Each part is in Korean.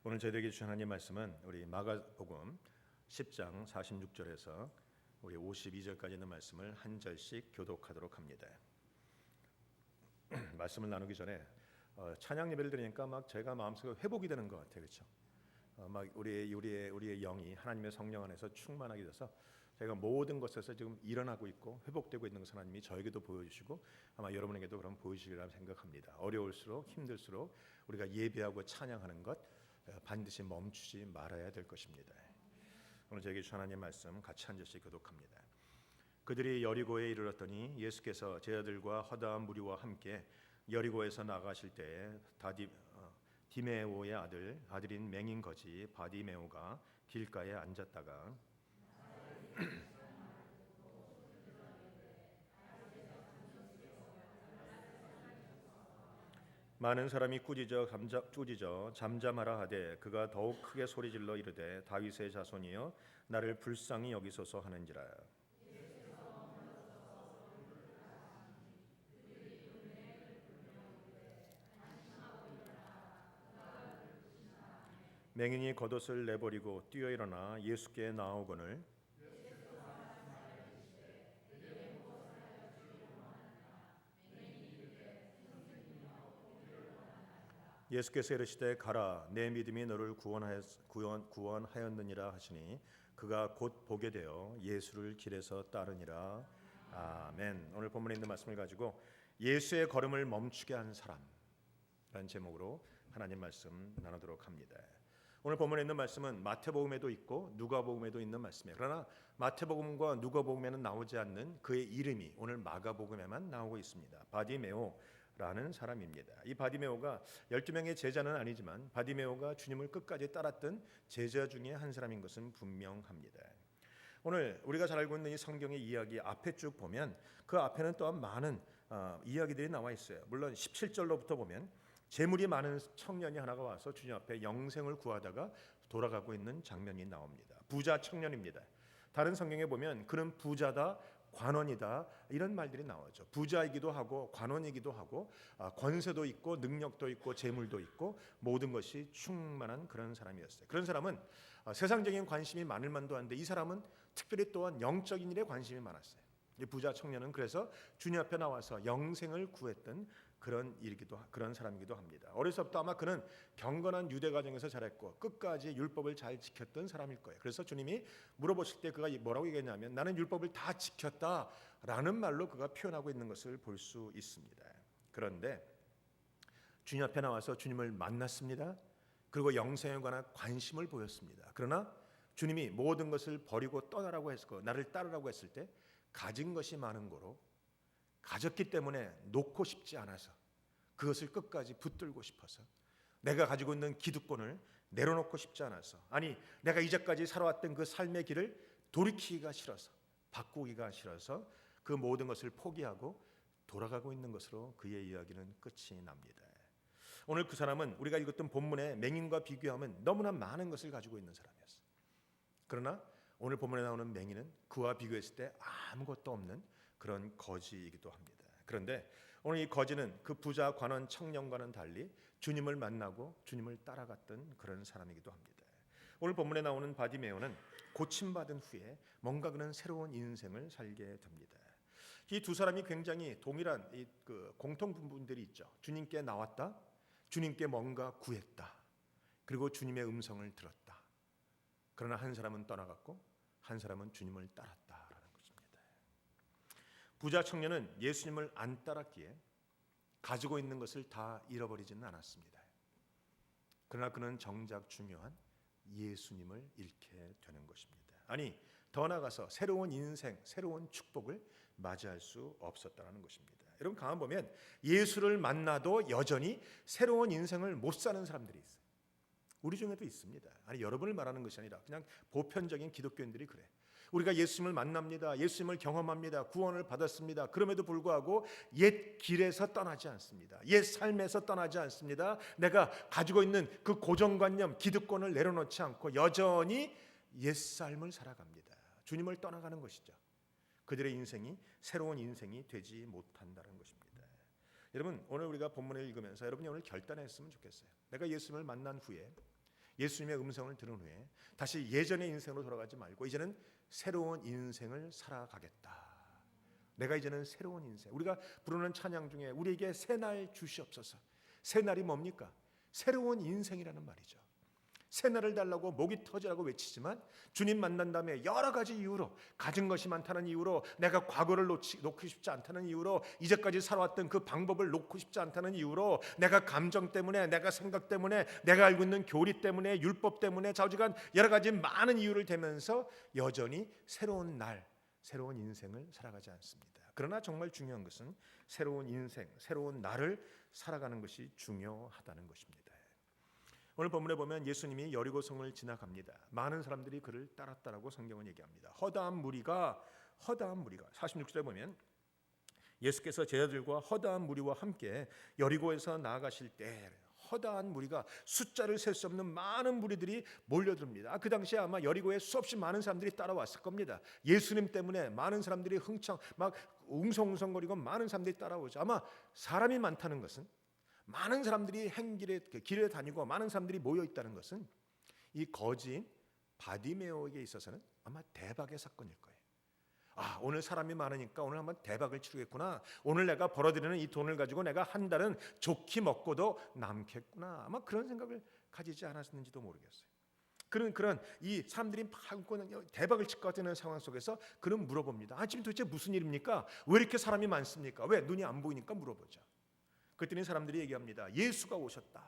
오늘 저희에게 주신 하나님 말씀은 우리 마가복음 10장 46절에서 우리 52절까지 있는 말씀을 한 절씩 교독하도록 합니다. 말씀을 나누기 전에 찬양 예배를 드리니까 막 제가 마음속에 회복이 되는 것 같아요, 그렇죠? 막 우리의 영이 하나님의 성령 안에서 충만하게 돼서 제가 모든 것에서 지금 일어나고 있고 회복되고 있는 것을 하나님이 저에게도 보여주시고 아마 여러분에게도 그럼 보여주시리라 생각합니다. 어려울수록 힘들수록 우리가 예배하고 찬양하는 것 반드시 멈추지 말아야 될 것입니다. 오늘 저에게 주신 하나님 말씀 같이 한 절씩 교독합니다. 그들이 여리고에 이르렀더니 예수께서 제자들과 허다한 무리와 함께 여리고에서 나가실 때에 디메오의 아들인 맹인 거지 바디메오가 길가에 앉았다가 많은 사람이 꾸짖어 잠잠하라 하되 그가 더욱 크게 소리질러 이르되 다윗의 자손이여 나를 불쌍히 여기소서 하는지라. 맹인이 겉옷을 내버리고 뛰어 일어나 예수께 나아오거늘 예수께서 이르시되 가라 내 믿음이 너를 구원하였느니라 하시니 그가 곧 보게 되어 예수를 길에서 따르니라. 아멘. 오늘 본문에 있는 말씀을 가지고 예수의 걸음을 멈추게 한 사람라는 제목으로 하나님 말씀 나누도록 합니다. 오늘 본문에 있는 말씀은 마태복음에도 있고 누가복음에도 있는 말씀이에요. 그러나 마태복음과 누가복음에는 나오지 않는 그의 이름이 오늘 마가복음에만 나오고 있습니다. 바디메오라는 사람입니다. 이 바디메오가 12명의 제자는 아니지만 바디메오가 주님을 끝까지 따랐던 제자 중에 한 사람인 것은 분명합니다. 오늘 우리가 잘 알고 있는 이 성경의 이야기 앞에 쭉 보면 그 앞에는 또한 많은 이야기들이 나와 있어요. 물론 17절로부터 보면 재물이 많은 청년이 하나가 와서 주님 앞에 영생을 구하다가 돌아가고 있는 장면이 나옵니다. 부자 청년입니다. 다른 성경에 보면 그는 부자다, 관원이다 이런 말들이 나오죠. 부자이기도 하고 관원이기도 하고 권세도 있고 능력도 있고 재물도 있고 모든 것이 충만한 그런 사람이었어요. 그런 사람은 세상적인 관심이 많을 만도 한데 이 사람은 특별히 또한 영적인 일에 관심이 많았어요. 이 부자 청년은 그래서 주님 앞에 나와서 영생을 구했던 그런 사람이기도 합니다. 어려서부터 아마 그는 경건한 유대 가정에서 자랐고 끝까지 율법을 잘 지켰던 사람일 거예요. 그래서 주님이 물어보실 때 그가 뭐라고 얘기했냐면 나는 율법을 다 지켰다라는 말로 그가 표현하고 있는 것을 볼 수 있습니다. 그런데 주님 앞에 나와서 주님을 만났습니다. 그리고 영생에 관한 관심을 보였습니다. 그러나 주님이 모든 것을 버리고 떠나라고 했고 나를 따르라고 했을 때 가진 것이 많은 거로 가졌기 때문에 놓고 싶지 않아서 그것을 끝까지 붙들고 싶어서 내가 가지고 있는 기득권을 내려놓고 싶지 않아서 아니 내가 이제까지 살아왔던 그 삶의 길을 돌이키기가 싫어서 바꾸기가 싫어서 그 모든 것을 포기하고 돌아가고 있는 것으로 그의 이야기는 끝이 납니다. 오늘 그 사람은 우리가 읽었던 본문의 맹인과 비교하면 너무나 많은 것을 가지고 있는 사람이었어요. 그러나 오늘 본문에 나오는 맹인은 그와 비교했을 때 아무것도 없는 그런 거지이기도 합니다. 그런데 오늘 이 거지는 그 부자 관원 청년과는 달리 주님을 만나고 주님을 따라갔던 그런 사람이기도 합니다. 오늘 본문에 나오는 바디메오는 고침받은 후에 뭔가 그는 새로운 인생을 살게 됩니다. 이 두 사람이 굉장히 동일한 공통 부분들이 있죠. 주님께 나왔다, 주님께 뭔가 구했다, 그리고 주님의 음성을 들었다. 그러나 한 사람은 떠나갔고 한 사람은 주님을 따랐다라는 것입니다. 부자 청년은 예수님을 안 따랐기에 가지고 있는 것을 다 잃어버리지는 않았습니다. 그러나 그는 정작 중요한 예수님을 잃게 되는 것입니다. 아니 더 나아가서 새로운 인생, 새로운 축복을 맞이할 수 없었다는 것입니다. 여러분 가만 보면 예수를 만나도 여전히 새로운 인생을 못 사는 사람들이 있어요. 우리 중에도 있습니다. 아니 여러분을 말하는 것이 아니라 그냥 보편적인 기독교인들이 그래. 우리가 예수님을 만납니다. 예수님을 경험합니다. 구원을 받았습니다. 그럼에도 불구하고 옛 길에서 떠나지 않습니다. 옛 삶에서 떠나지 않습니다. 내가 가지고 있는 그 고정관념, 기득권을 내려놓지 않고 여전히 옛 삶을 살아갑니다. 주님을 떠나가는 것이죠. 그들의 인생이 새로운 인생이 되지 못한다는 것입니다. 여러분 오늘 우리가 본문을 읽으면서 여러분이 오늘 결단했으면 좋겠어요. 내가 예수님을 만난 후에 예수님의 음성을 들은 후에 다시 예전의 인생으로 돌아가지 말고 이제는 새로운 인생을 살아가겠다. 내가 이제는 새로운 인생. 우리가 부르는 찬양 중에 우리에게 새날 주시옵소서. 새날이 뭡니까? 새로운 인생이라는 말이죠. 새날을 달라고 목이 터지라고 외치지만 주님 만난 다음에 여러 가지 이유로, 가진 것이 많다는 이유로, 내가 과거를 놓고 싶지 않다는 이유로, 이제까지 살아왔던 그 방법을 놓고 싶지 않다는 이유로, 내가 감정 때문에, 내가 생각 때문에, 내가 알고 있는 교리 때문에, 율법 때문에 좌우지간 여러 가지 많은 이유를 대면서 여전히 새로운 날, 새로운 인생을 살아가지 않습니다. 그러나 정말 중요한 것은 새로운 인생, 새로운 날을 살아가는 것이 중요하다는 것입니다. 오늘 본문에 보면 예수님이 여리고성을 지나갑니다. 많은 사람들이 그를 따랐다라고 성경은 얘기합니다. 허다한 무리가 46절에 보면 예수께서 제자들과 허다한 무리와 함께 여리고에서 나아가실 때 허다한 무리가 숫자를 셀 수 없는 많은 무리들이 몰려듭니다. 그 당시에 아마 여리고에 수없이 많은 사람들이 따라왔을 겁니다. 예수님 때문에 많은 사람들이 막 웅성웅성거리고 많은 사람들이 따라오죠. 아마 사람이 많다는 것은, 많은 사람들이 길에 다니고 많은 사람들이 모여 있다는 것은 이 거지인 바디메오에게 있어서는 아마 대박의 사건일 거예요. 오늘 사람이 많으니까 오늘 한번 대박을 치르겠구나. 오늘 내가 벌어들이는 이 돈을 가지고 내가 한 달은 좋게 먹고도 남겠구나. 아마 그런 생각을 가지지 않았는지도 모르겠어요. 그런 이 사람들이 막 대박을 칠 것 같은 상황 속에서 그는 물어봅니다. 지금 도대체 무슨 일입니까? 왜 이렇게 사람이 많습니까? 왜? 눈이 안 보이니까 물어보자. 그랬더니 사람들이 얘기합니다. 예수가 오셨다.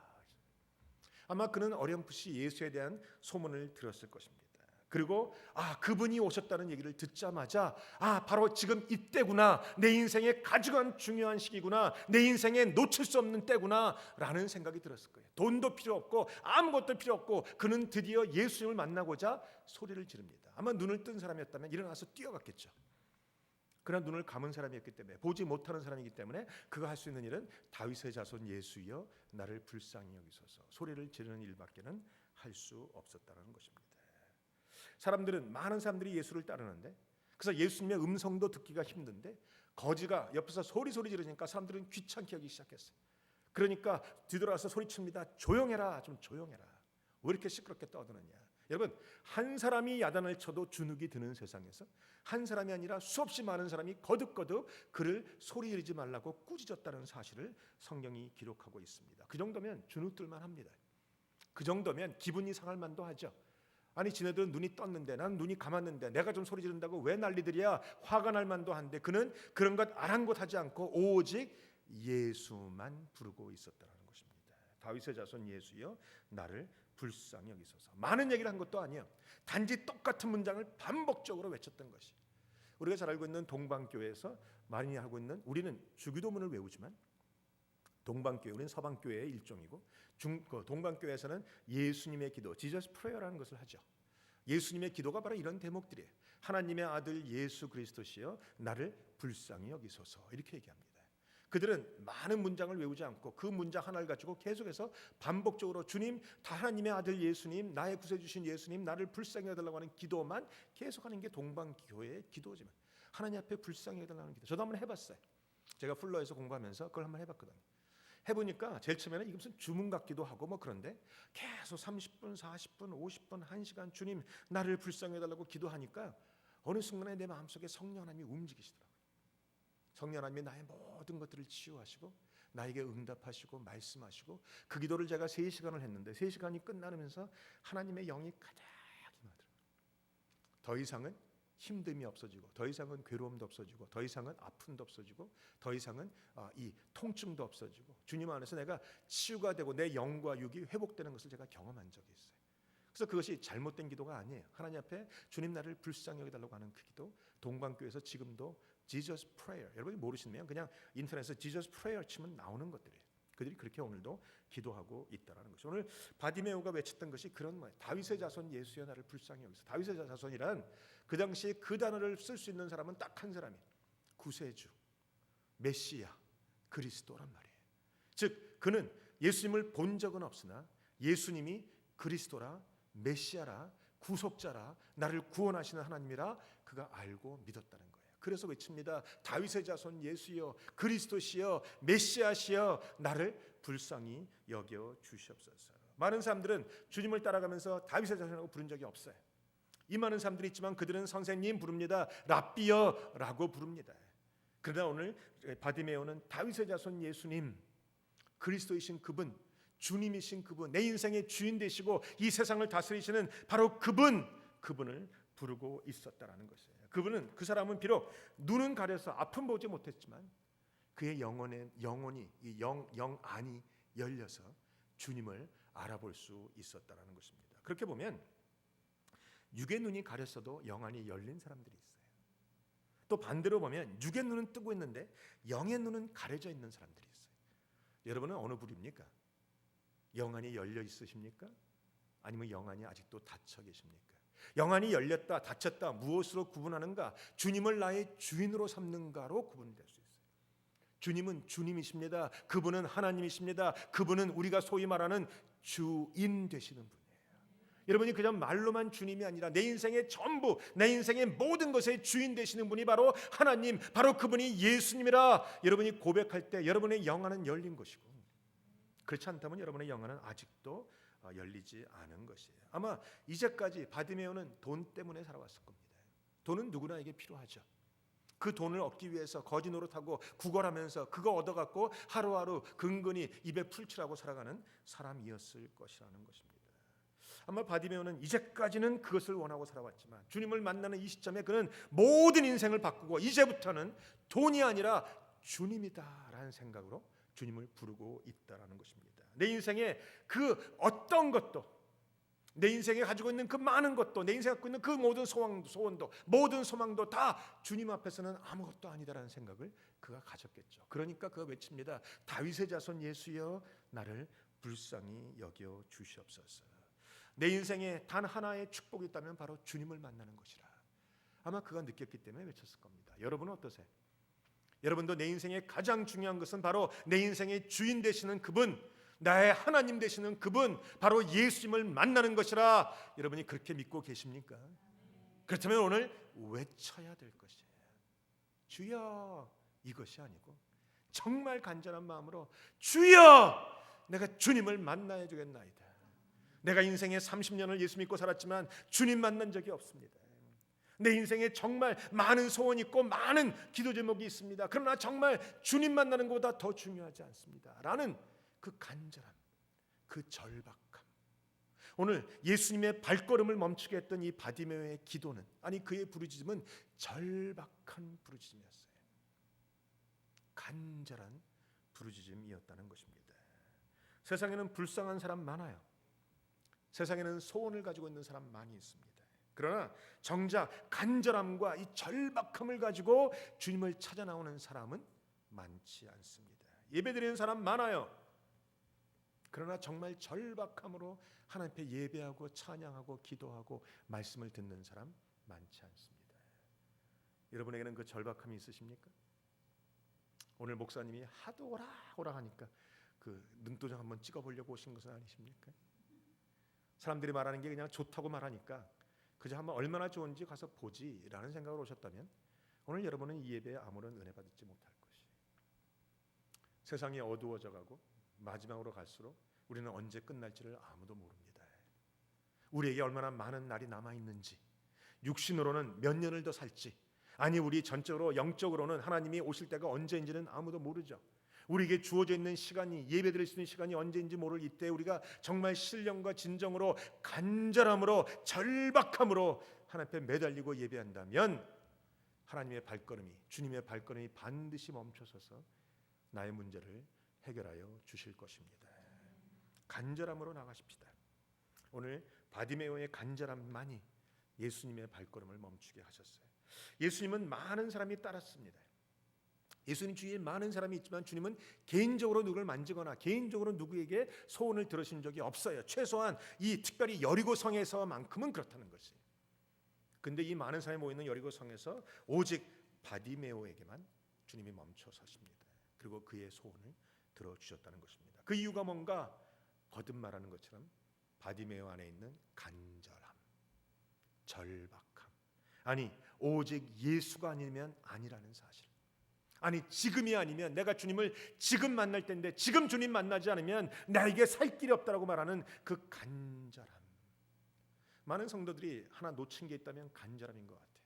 아마 그는 어렴풋이 예수에 대한 소문을 들었을 것입니다. 그리고 그분이 오셨다는 얘기를 듣자마자 바로 지금 이때구나. 내 인생의 가장 중요한 시기구나. 내 인생에 놓칠 수 없는 때구나 라는 생각이 들었을 거예요. 돈도 필요 없고 아무것도 필요 없고 그는 드디어 예수님을 만나고자 소리를 지릅니다. 아마 눈을 뜬 사람이었다면 일어나서 뛰어갔겠죠. 그러나 눈을 감은 사람이었기 때문에, 보지 못하는 사람이기 때문에 그가 할 수 있는 일은 다윗의 자손 예수여 나를 불쌍히 여기소서 소리를 지르는 일밖에는 할 수 없었다는 것입니다. 많은 사람들이 예수를 따르는데, 그래서 예수님의 음성도 듣기가 힘든데 거지가 옆에서 소리 지르니까 사람들은 귀찮게 여기기 시작했어요. 그러니까 뒤돌아서 소리칩니다. 조용해라, 좀 조용해라. 왜 이렇게 시끄럽게 떠드느냐. 여러분, 한 사람이 야단을 쳐도 주눅이 드는 세상에서 한 사람이 아니라 수없이 많은 사람이 거듭거듭 그를 소리 지르지 말라고 꾸짖었다는 사실을 성경이 기록하고 있습니다. 그 정도면 주눅들만 합니다. 그 정도면 기분이 상할 만도 하죠. 지네들은 눈이 떴는데 난 눈이 감았는데 내가 좀 소리 지른다고 왜 난리들이야. 화가 날 만도 한데 그는 그런 것 아랑곳하지 않고 오직 예수만 부르고 있었다는 것입니다. 다윗의 자손 예수여 나를 불쌍히 여기소서. 많은 얘기를 한 것도 아니에요. 단지 똑같은 문장을 반복적으로 외쳤던 것이. 우리가 잘 알고 있는 동방교회에서 많이 하고 있는, 우리는 주기도문을 외우지만 동방교회, 우리는 서방교회의 일종이고 동방교회에서는 예수님의 기도, Jesus Prayer라는 것을 하죠. 예수님의 기도가 바로 이런 대목들이에요. 하나님의 아들 예수 그리스도시여 나를 불쌍히 여기소서 이렇게 얘기합니다. 그들은 많은 문장을 외우지 않고 그 문장 하나를 가지고 계속해서 반복적으로 주님, 다 하나님의 아들 예수님, 나의 구세주신 예수님, 나를 불쌍히 여달라고 하는 기도만 계속하는 게 동방교회의 기도지만 하나님 앞에 불쌍히 여달라는 기도. 저도 한번 해봤어요. 제가 풀러에서 공부하면서 그걸 한번 해봤거든요. 해보니까 제일 처음에는 이게 무슨 주문 같기도 하고 그런데 계속 30분, 40분, 50분, 1시간 주님 나를 불쌍히 여달라고 기도하니까 어느 순간에 내 마음속에 성령 하나님이 움직이시더라고요. 성령 하나님이 나의 모든 것들을 치유하시고 나에게 응답하시고 말씀하시고, 그 기도를 제가 3시간을 했는데 3시간이 끝나면서 하나님의 영이 가득 임하더라고요. 더 이상은 힘듦이 없어지고, 더 이상은 괴로움도 없어지고, 더 이상은 아픔도 없어지고, 더 이상은 이 통증도 없어지고, 주님 안에서 내가 치유가 되고 내 영과 육이 회복되는 것을 제가 경험한 적이 있어요. 그래서 그것이 잘못된 기도가 아니에요. 하나님 앞에 주님 나를 불쌍히 여기달라고 하는 그 기도, 동방교회에서 지금도 Jesus Prayer, 여러분이 모르시면 그냥 인터넷에서 Jesus Prayer 치면 나오는 것들이에요. 그들이 그렇게 오늘도 기도하고 있다라는 것이. 오늘 바디메오가 외쳤던 것이 그런 말이에요. 다윗의 자손 예수여 나를 불쌍히 여기소서. 다윗의 자손이란 그 당시에 그 단어를 쓸 수 있는 사람은 딱 한 사람이에요. 구세주, 메시아, 그리스도란 말이에요. 즉 그는 예수님을 본 적은 없으나 예수님이 그리스도라, 메시아라, 구속자라, 나를 구원하시는 하나님이라 그가 알고 믿었다는 거예요. 그래서 외칩니다. 다윗의 자손 예수여, 그리스도시여, 메시아시여, 나를 불쌍히 여겨 주시옵소서. 많은 사람들은 주님을 따라가면서 다윗의 자손이라고 부른 적이 없어요. 이 많은 사람들이 있지만 그들은 선생님 부릅니다. 랍비여라고 부릅니다. 그러나 오늘 바디메오는 다윗의 자손 예수님, 그리스도이신 그분, 주님이신 그분, 내 인생의 주인 되시고 이 세상을 다스리시는 바로 그분을 부르고 있었다라는 것이에요. 그 사람은 비록 눈은 가려서 앞은 보지 못했지만 그의 영혼이 이 영 안이 열려서 주님을 알아볼 수 있었다라는 것입니다. 그렇게 보면 육의 눈이 가렸어도 영 안이 열린 사람들이 있어요. 또 반대로 보면 육의 눈은 뜨고 있는데 영의 눈은 가려져 있는 사람들이 있어요. 여러분은 어느 부류입니까? 영 안이 열려 있으십니까? 아니면 영 안이 아직도 닫혀 계십니까? 영 안이 열렸다 닫혔다 무엇으로 구분하는가? 주님을 나의 주인으로 삼는가로 구분될 수 있어요. 주님은 주님이십니다. 그분은 하나님이십니다. 그분은 우리가 소위 말하는 주인 되시는 분이에요. 여러분이 그냥 말로만 주님이 아니라 내 인생의 전부, 내 인생의 모든 것의 주인 되시는 분이 바로 하나님, 바로 그분이 예수님이라 여러분이 고백할 때 여러분의 영 안은 열린 것이고, 그렇지 않다면 여러분의 영 안은 아직도 열리지 않은 것이에요. 아마 이제까지 바디메오는 돈 때문에 살아왔을 겁니다. 돈은 누구나에게 필요하죠. 그 돈을 얻기 위해서 거지 노릇하고 구걸하면서 그거 얻어갖고 하루하루 근근히 입에 풀칠하고 살아가는 사람이었을 것이라는 것입니다. 아마 바디메오는 이제까지는 그것을 원하고 살아왔지만 주님을 만나는 이 시점에 그는 모든 인생을 바꾸고 이제부터는 돈이 아니라 주님이다라는 생각으로 주님을 부르고 있다라는 것입니다. 내 인생에 그 어떤 것도, 내 인생에 가지고 있는 그 많은 것도, 내 인생에 갖고 있는 그 모든 소원도, 모든 소망도 다 주님 앞에서는 아무것도 아니다라는 생각을 그가 가졌겠죠. 그러니까 그가 외칩니다. 다윗의 자손 예수여 나를 불쌍히 여겨 주시옵소서. 내 인생에 단 하나의 축복이 있다면 바로 주님을 만나는 것이라. 아마 그가 느꼈기 때문에 외쳤을 겁니다. 여러분은 어떠세요? 여러분도 내 인생의 가장 중요한 것은 바로 내 인생의 주인 되시는 그분, 나의 하나님 되시는 그분, 바로 예수님을 만나는 것이라 여러분이 그렇게 믿고 계십니까? 그렇다면 오늘 외쳐야 될 것이에요. 주여, 이것이 아니고 정말 간절한 마음으로 주여, 내가 주님을 만나야 주겠나이다. 내가 인생의 30년을 예수 믿고 살았지만 주님 만난 적이 없습니다. 내 인생에 정말 많은 소원이 있고 많은 기도 제목이 있습니다. 그러나 정말 주님 만나는 것보다 더 중요하지 않습니다. 라는 그 간절함, 그 절박함. 오늘 예수님의 발걸음을 멈추게 했던 이 바디메오의 기도는, 아니 그의 부르짖음은 절박한 부르짖음이었어요. 간절한 부르짖음이었다는 것입니다. 세상에는 불쌍한 사람 많아요. 세상에는 소원을 가지고 있는 사람 많이 있습니다. 그러나 정작 간절함과 이 절박함을 가지고 주님을 찾아 나오는 사람은 많지 않습니다. 예배드리는 사람 많아요. 그러나 정말 절박함으로 하나님 앞에 예배하고 찬양하고 기도하고 말씀을 듣는 사람 많지 않습니다. 여러분에게는 그 절박함이 있으십니까? 오늘 목사님이 하도 오라 하니까 그 능도장 한번 찍어보려고 오신 것은 아니십니까? 사람들이 말하는 게 그냥 좋다고 말하니까 그저 한번 얼마나 좋은지 가서 보지라는 생각으로 오셨다면 오늘 여러분은 이 예배에 아무런 은혜 받지 못할 것이에요. 세상이 어두워져가고 마지막으로 갈수록 우리는 언제 끝날지를 아무도 모릅니다. 우리에게 얼마나 많은 날이 남아있는지, 육신으로는 몇 년을 더 살지, 아니 우리 전적으로 영적으로는 하나님이 오실 때가 언제인지는 아무도 모르죠. 우리에게 주어져 있는 시간이, 예배드릴 수 있는 시간이 언제인지 모를 이때 우리가 정말 신령과 진정으로 간절함으로 절박함으로 하나님 앞에 매달리고 예배한다면 하나님의 발걸음이, 주님의 발걸음이 반드시 멈춰서서 나의 문제를 해결하여 주실 것입니다. 간절함으로 나가십시다. 오늘 바디메오의 간절함만이 예수님의 발걸음을 멈추게 하셨어요. 예수님은 많은 사람이 따랐습니다. 예수님 주위에 많은 사람이 있지만 주님은 개인적으로 누구를 만지거나 개인적으로 누구에게 소원을 들으신 적이 없어요. 최소한 이 특별히 여리고성에서만큼은 그렇다는 것이에요. 근데 이 많은 사람이 모이는 여리고성에서 오직 바디메오에게만 주님이 멈춰 서십니다. 그리고 그의 소원을 들어주셨다는 것입니다. 그 이유가 뭔가 거듭 말하는 것처럼 바디메오 안에 있는 간절함, 절박함, 아니 오직 예수가 아니면 아니라는 사실, 아니 지금이 아니면 내가 주님을 지금 만날 때인데 지금 주님 만나지 않으면 나에게 살 길이 없다라고 말하는 그 간절함. 많은 성도들이 하나 놓친 게 있다면 간절함인 것 같아요.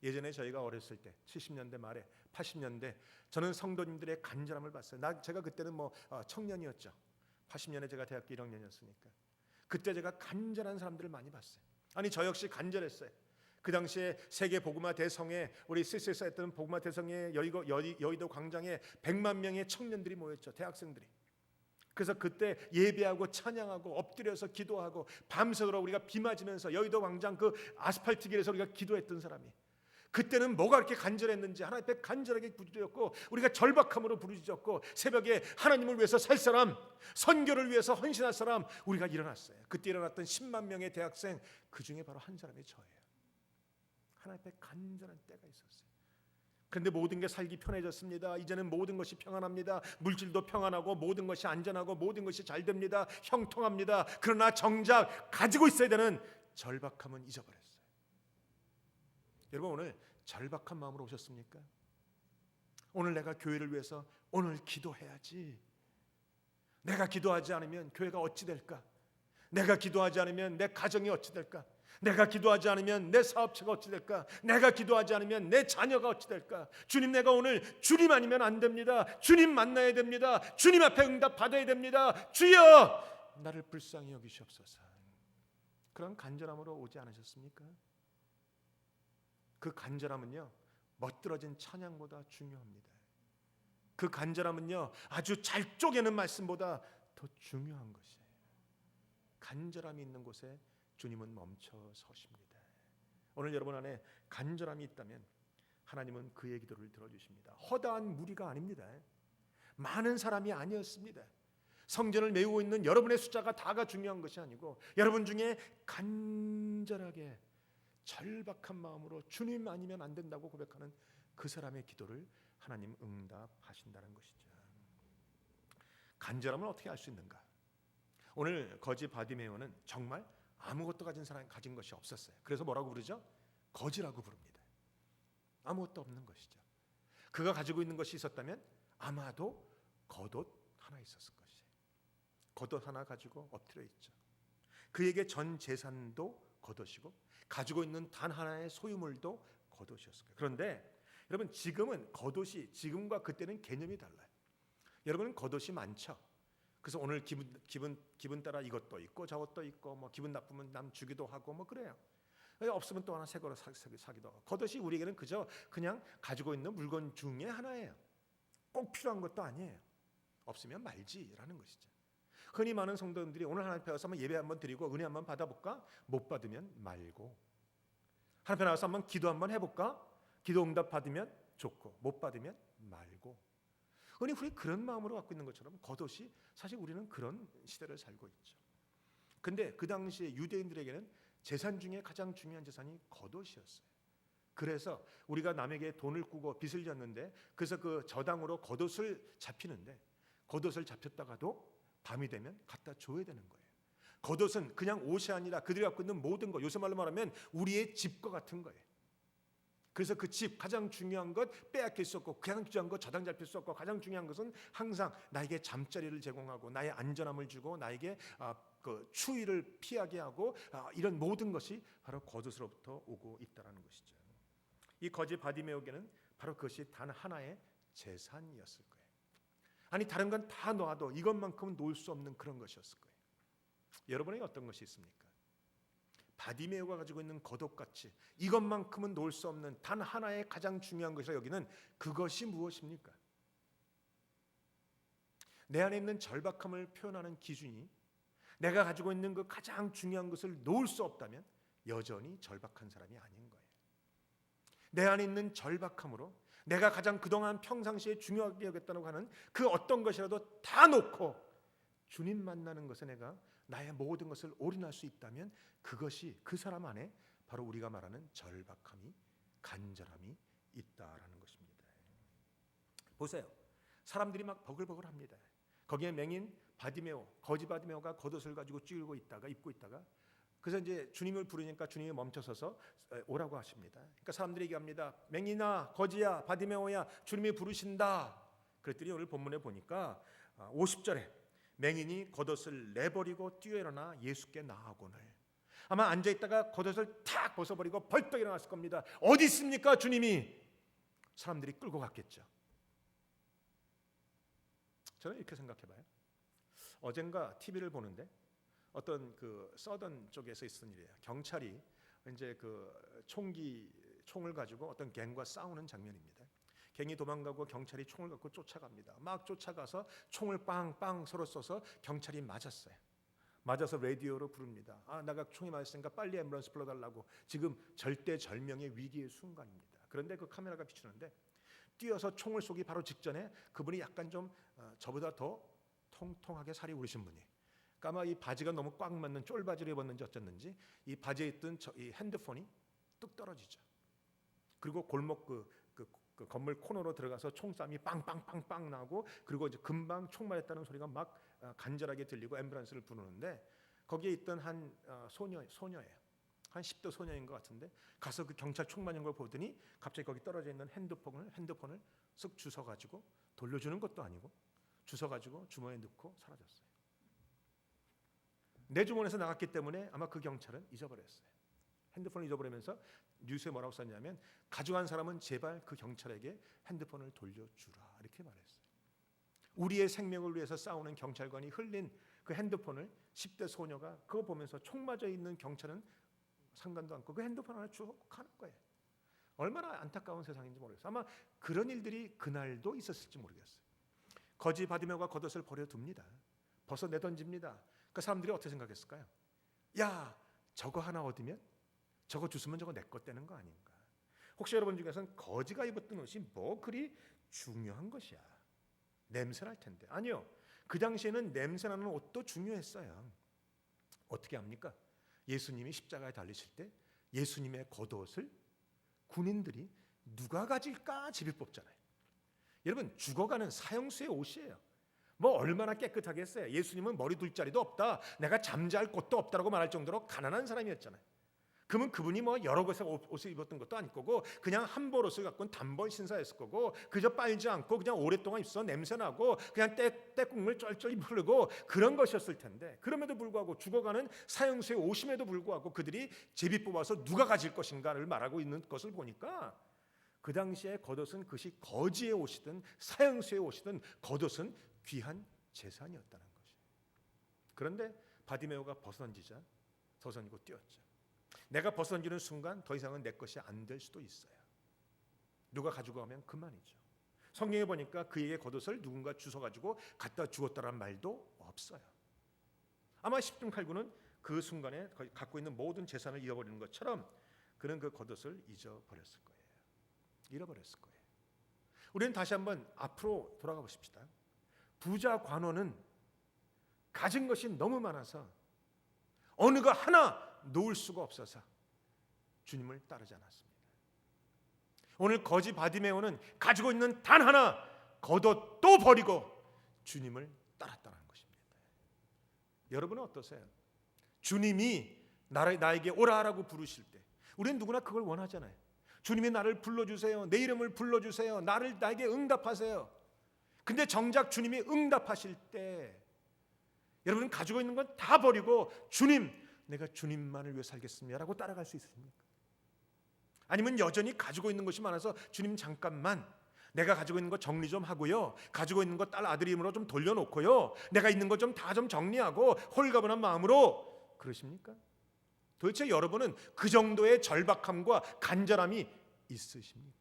예전에 저희가 어렸을 때 70년대 말에 80년대 저는 성도님들의 간절함을 봤어요. 제가 그때는 청년이었죠. 80년에 제가 대학교 1학년이었으니까 그때 제가 간절한 사람들을 많이 봤어요. 아니 저 역시 간절했어요. 그 당시에 세계 복음화 대성에 우리 CC에서 했던 복음화 대성에 여의도 광장에 100만 명의 청년들이 모였죠. 대학생들이. 그래서 그때 예배하고 찬양하고 엎드려서 기도하고 밤새도록 우리가 비 맞으면서 여의도 광장 그 아스팔트 길에서 우리가 기도했던 사람이, 그때는 뭐가 그렇게 간절했는지 하나님 앞에 간절하게 부르짖었고 우리가 절박함으로 부르짖었고 새벽에 하나님을 위해서 살 사람, 선교를 위해서 헌신할 사람 우리가 일어났어요. 그때 일어났던 10만 명의 대학생 그 중에 바로 한 사람이 저예요. 하나님 앞에 간절한 때가 있었어요. 그런데 모든 게 살기 편해졌습니다. 이제는 모든 것이 평안합니다. 물질도 평안하고 모든 것이 안전하고 모든 것이 잘 됩니다. 형통합니다. 그러나 정작 가지고 있어야 되는 절박함은 잊어버렸어요. 여러분 오늘 절박한 마음으로 오셨습니까? 오늘 내가 교회를 위해서 오늘 기도해야지. 내가 기도하지 않으면 교회가 어찌 될까? 내가 기도하지 않으면 내 가정이 어찌 될까? 내가 기도하지 않으면 내 사업체가 어찌 될까? 내가 기도하지 않으면 내 자녀가 어찌 될까? 주님, 내가 오늘 주님 아니면 안 됩니다. 주님 만나야 됩니다. 주님 앞에 응답 받아야 됩니다. 주여 나를 불쌍히 여기시옵소서. 그런 간절함으로 오지 않으셨습니까? 그 간절함은요 멋들어진 찬양보다 중요합니다. 그 간절함은요 아주 잘 쪼개는 말씀보다 더 중요한 것이에요. 간절함이 있는 곳에 주님은 멈춰 서십니다. 오늘 여러분 안에 간절함이 있다면 하나님은 그의 기도를 들어주십니다. 허다한 무리가 아닙니다. 많은 사람이 아니었습니다. 성전을 메우고 있는 여러분의 숫자가 다가 중요한 것이 아니고 여러분 중에 간절하게 절박한 마음으로 주님 아니면 안 된다고 고백하는 그 사람의 기도를 하나님 응답하신다는 것이죠. 간절함을 어떻게 알 수 있는가? 오늘 거지 바디메오는 정말 아무것도 가진 사람이 가진 것이 없었어요. 그래서 뭐라고 부르죠? 거지라고 부릅니다. 아무것도 없는 것이죠. 그가 가지고 있는 것이 있었다면 아마도 겉옷 하나 있었을 것이에요. 겉옷 하나 가지고 엎드려 있죠. 그에게 전 재산도 겉옷이고 가지고 있는 단 하나의 소유물도 겉옷이었을 거예요. 그런데 여러분 지금은 겉옷이 지금과 그때는 개념이 달라요. 여러분 겉옷이 많죠. 그래서 오늘 기분 따라 이것도 있고 저것도 있고 기분 나쁘면 남 주기도 하고 그래요. 없으면 또 하나 새 거로 사기도 하고. 겉옷이 우리에게는 그냥 가지고 있는 물건 중에 하나예요. 꼭 필요한 것도 아니에요. 없으면 말지라는 것이죠. 흔히 많은 성도님들이 오늘 하나님 앞에 와서 한번 예배 한번 드리고 은혜 한번 받아볼까? 못 받으면 말고. 하나님 앞에 나와서 한번 기도 한번 해볼까? 기도 응답 받으면 좋고 못 받으면 말고. 우리 그런 마음으로 갖고 있는 것처럼 겉옷이 사실 우리는 그런 시대를 살고 있죠. 근데 그 당시에 유대인들에게는 재산 중에 가장 중요한 재산이 겉옷이었어요. 그래서 우리가 남에게 돈을 꾸고 빚을 졌는데 그래서 그 저당으로 겉옷을 잡히는데 겉옷을 잡혔다가도 밤이 되면 갖다 줘야 되는 거예요. 겉옷은 그냥 옷이 아니라 그들이 갖고 있는 모든 것, 요새 말로 말하면 우리의 집과 같은 거예요. 그래서 그 집 가장 중요한 것 빼앗길 수 없고 가장 중요한 것 저당 잡힐 수 없고 가장 중요한 것은 항상 나에게 잠자리를 제공하고 나의 안전함을 주고 나에게 그 추위를 피하게 하고 이런 모든 것이 바로 겉옷으로부터 오고 있다라는 것이죠. 이 거지 바디메오에게는 바로 그것이 단 하나의 재산이었을 거예요. 아니 다른 건 다 놓아도 이것만큼은 놓을 수 없는 그런 것이었을 거예요. 여러분에게 어떤 것이 있습니까? 바디메오가 가지고 있는 겉옷같이 이것만큼은 놓을 수 없는 단 하나의 가장 중요한 것이라 여기는 그것이 무엇입니까? 내 안에 있는 절박함을 표현하는 기준이 내가 가지고 있는 그 가장 중요한 것을 놓을 수 없다면 여전히 절박한 사람이 아닌 거예요. 내 안에 있는 절박함으로 내가 가장 그동안 평상시에 중요하게 여겼다고 하는 그 어떤 것이라도 다 놓고 주님 만나는 것에 내가 나의 모든 것을 올인할 수 있다면 그것이 그 사람 안에 바로 우리가 말하는 절박함이 간절함이 있다라는 것입니다. 보세요. 사람들이 막 버글버글합니다. 거기에 맹인 바디메오, 거지 바디메오가 겉옷을 가지고 찌르고 있다가 입고 있다가 그래서 이제 주님을 부르니까 주님이 멈춰서서 오라고 하십니다. 그러니까 사람들이 얘기합니다. 맹인아, 거지야, 바디메오야, 주님이 부르신다. 그랬더니 오늘 본문에 보니까 50절에 맹인이 겉옷을 내버리고 뛰어 일어나 예수께 나아오거늘. 아마 앉아있다가 겉옷을 탁 벗어버리고 벌떡 일어났을 겁니다. 어디 있습니까 주님이? 사람들이 끌고 갔겠죠. 저는 이렇게 생각해봐요. 어젠가 TV를 보는데 어떤 그 서던 쪽에서 있었던 일이에요. 경찰이 이제 그 총을 가지고 어떤 갱과 싸우는 장면입니다. 갱이 도망가고 경찰이 총을 갖고 쫓아갑니다. 막 쫓아가서 총을 빵빵 서로 쏘서 경찰이 맞았어요. 맞아서 라디오로 부릅니다. 내가 총이 맞았으니까 빨리 앰뷸런스 불러달라고. 지금 절대절명의 위기의 순간입니다. 그런데 그 카메라가 비추는데 뛰어서 총을 쏘기 바로 직전에 그분이 약간 좀 저보다 더 통통하게 살이 우르신 분이, 아마 이 바지가 너무 꽉 맞는 쫄바지를 입었는지 어쨌는지 이 바지에 있던 이 핸드폰이 뚝 떨어지죠. 그리고 골목 그 건물 코너로 들어가서 총싸움이 빵빵빵빵 나고, 그리고 이제 금방 총 맞았다는 소리가 막 간절하게 들리고 앰뷸런스를 부르는데, 거기에 있던 한 소녀예요. 한 10대 소녀인 것 같은데 가서 그 경찰 총 맞은 걸 보더니 갑자기 거기 떨어져 있는 핸드폰을 쓱 주워 가지고, 돌려주는 것도 아니고 주워 가지고 주머니에 넣고 사라졌어요. 내 주머니에서 나갔기 때문에 아마 그 경찰은 잊어버렸어요. 핸드폰을 잊어버리면서 뉴스에 뭐라고 썼냐면, 가져간 사람은 제발 그 경찰에게 핸드폰을 돌려주라, 이렇게 말했어요. 우리의 생명을 위해서 싸우는 경찰관이 흘린 그 핸드폰을 10대 소녀가 그거 보면서 총 맞아 있는 경찰은 상관도 않고 그 핸드폰 하나 주워 가는 거예요. 얼마나 안타까운 세상인지 모르겠어요. 아마 그런 일들이 그날도 있었을지 모르겠어요. 거지 바디메오가 겉옷을 버려둡니다. 벗어 내던집니다. 그 사람들이 어떻게 생각했을까요? 야, 저거 하나 얻으면, 저거 주스면 저거 내 것 되는 거 아닌가? 혹시 여러분 중에서는 거지가 입었던 옷이 뭐 그리 중요한 것이야? 냄새날 텐데. 아니요, 그 당시에는 냄새나는 옷도 중요했어요. 어떻게 합니까? 예수님이 십자가에 달리실 때 예수님의 겉옷을 군인들이 누가 가질까 제비 뽑잖아요. 여러분, 죽어가는 사형수의 옷이에요. 뭐 얼마나 깨끗하겠어요. 예수님은 머리 둘 자리도 없다, 내가 잠잘 곳도 없다라고 말할 정도로 가난한 사람이었잖아요. 그러면 그분이 뭐 여러 곳에 옷을 입었던 것도 아닐 거고, 그냥 한 벌 옷을 갖고는 단벌 신사였을 거고, 그저 빨지 않고 그냥 오랫동안 입어서 냄새나고 그냥 때국물 쩔쩔 흐르고 그런 것이었을 텐데, 그럼에도 불구하고 죽어가는 사형수의 옷임에도 불구하고 그들이 제비 뽑아서 누가 가질 것인가를 말하고 있는 것을 보니까, 그 당시에 겉옷은 그것이 거지의 옷이든 사형수의 옷이든 겉옷은 귀한 재산이었다는 것이에요. 그런데 바디메오가 벗어던지자 벗어던지고 뛰었죠. 내가 벗어던지는 순간 더 이상은 내 것이 안 될 수도 있어요. 누가 가지고 가면 그만이죠. 성경에 보니까 그에게 겉옷을 누군가 주워가지고 갖다 주었다란 말도 없어요. 아마 십중칼군은 그 순간에 갖고 있는 모든 재산을 잃어버리는 것처럼 그는 그 겉옷을 잊어버렸을 거예요. 잃어버렸을 거예요. 우리는 다시 한번 앞으로 돌아가 보십시다. 부자 관원은 가진 것이 너무 많아서 어느 거 하나 놓을 수가 없어서 주님을 따르지 않았습니다. 오늘 거지 바디메오는 가지고 있는 단 하나 겉옷도 버리고 주님을 따랐다는 것입니다. 여러분은 어떠세요? 주님이 나에게 오라라고 부르실 때 우리는 누구나 그걸 원하잖아요. 주님이 나를 불러주세요. 내 이름을 불러주세요. 나에게 응답하세요. 근데 정작 주님이 응답하실 때 여러분은 가지고 있는 건 다 버리고 주님, 내가 주님만을 위해 살겠습니다 라고 따라갈 수 있으십니까? 아니면 여전히 가지고 있는 것이 많아서 주님 잠깐만 내가 가지고 있는 거 정리 좀 하고요, 가지고 있는 거 딸 아들 이름으로 좀 돌려놓고요, 내가 있는 거 좀 다 좀 정리하고 홀가분한 마음으로 그러십니까? 도대체 여러분은 그 정도의 절박함과 간절함이 있으십니까?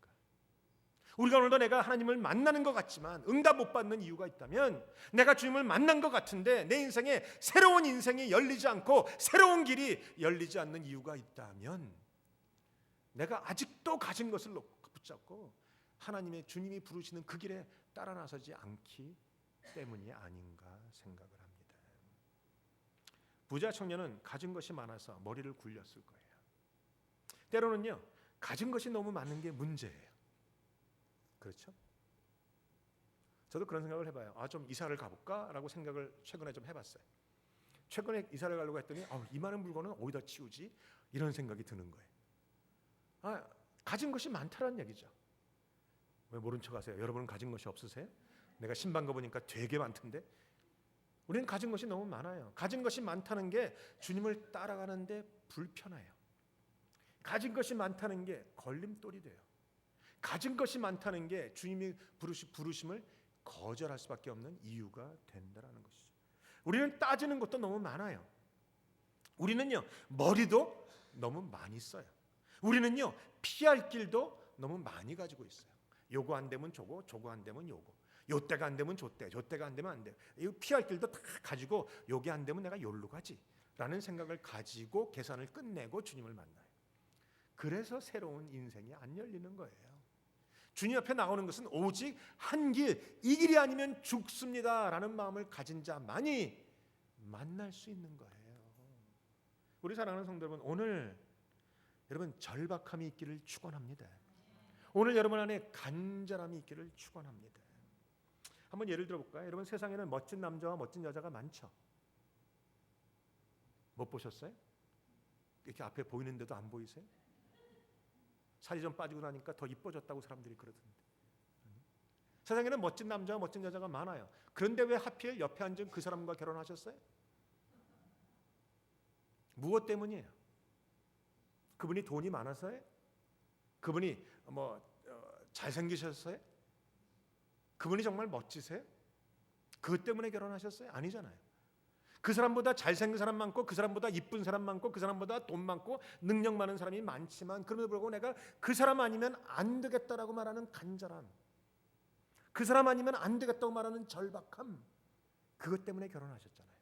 우리가 오늘도 내가 하나님을 만나는 것 같지만 응답 못 받는 이유가 있다면, 내가 주님을 만난 것 같은데 내 인생에 새로운 인생이 열리지 않고 새로운 길이 열리지 않는 이유가 있다면, 내가 아직도 가진 것을 붙잡고 하나님의 주님이 부르시는 그 길에 따라 나서지 않기 때문이 아닌가 생각을 합니다. 부자 청년은 가진 것이 많아서 머리를 굴렸을 거예요. 때로는요, 가진 것이 너무 많은 게 문제예요. 그렇죠? 저도 그런 생각을 해봐요. 좀 이사를 가볼까라고 생각을 최근에 좀 해봤어요. 최근에 이사를 가려고 했더니 이 많은 물건은 어디다 치우지? 이런 생각이 드는 거예요. 가진 것이 많다는 얘기죠. 왜 모른 척 하세요? 여러분은 가진 것이 없으세요? 내가 신방 가보니까 되게 많던데. 우리는 가진 것이 너무 많아요. 가진 것이 많다는 게 주님을 따라가는데 불편해요. 가진 것이 많다는 게 걸림돌이 돼요. 가진 것이 많다는 게 주님이 부르심을 거절할 수밖에 없는 이유가 된다는 것이죠. 우리는 따지는 것도 너무 많아요. 우리는요, 머리도 너무 많이 써요. 우리는요, 피할 길도 너무 많이 가지고 있어요. 요거 안 되면 저거, 저거 안 되면 요거. 요때가 안 되면 저때, 저때가 안 되면 안 돼. 이 피할 길도 다 가지고 요게 안 되면 내가 요로 가지 라는 생각을 가지고 계산을 끝내고 주님을 만나요. 그래서 새로운 인생이 안 열리는 거예요. 주님 앞에 나오는 것은 오직 한 길, 이 길이 아니면 죽습니다 라는 마음을 가진 자만이 만날 수 있는 거예요. 우리 사랑하는 성도 여러분, 오늘 여러분 절박함이 있기를 축원합니다. 오늘 여러분 안에 간절함이 있기를 축원합니다. 한번 예를 들어볼까요? 여러분, 세상에는 멋진 남자와 멋진 여자가 많죠. 못 보셨어요? 이렇게 앞에 보이는데도 안 보이세요? 살이 좀 빠지고 나니까 더 이뻐졌다고 사람들이 그러던데. 세상에는 멋진 남자와 멋진 여자가 많아요. 그런데 왜 하필 옆에 앉은 그 사람과 결혼하셨어요? 무엇 때문이에요? 그분이 돈이 많아서요? 그분이 잘생기셨어요? 그분이 정말 멋지세요? 그것 때문에 결혼하셨어요? 아니잖아요. 그 사람보다 잘생긴 사람 많고, 그 사람보다 이쁜 사람 많고, 그 사람보다 돈 많고 능력 많은 사람이 많지만, 그럼에도 불구하고 내가 그 사람 아니면 안 되겠다라고 말하는 간절함, 그 사람 아니면 안 되겠다고 말하는 절박함, 그것 때문에 결혼하셨잖아요.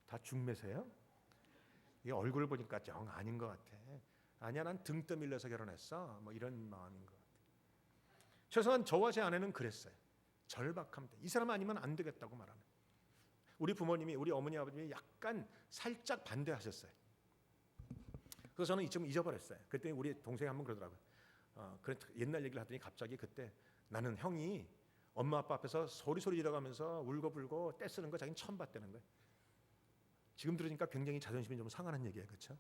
다 중매세요? 이 얼굴을 보니까 정 아닌 것 같아. 아니야, 난 등 떠밀려서 결혼했어. 이런 마음인 것 같아. 최소한 저와 제 아내는 그랬어요. 절박함 때 이 사람 아니면 안 되겠다고 말하는. 우리 부모님이, 우리 어머니 아버님이 약간 살짝 반대하셨어요. 그래서 저는 좀 잊어버렸어요. 그때 우리 동생이 한번 그러더라고요. 옛날 얘기를 하더니 갑자기 그때 나는 형이 엄마 아빠 앞에서 소리 지르가면서 울고불고 떼쓰는 거 자기는 처음 봤다는 거예요. 지금 들으니까 굉장히 자존심이 좀 상하는 얘기예요, 그렇죠?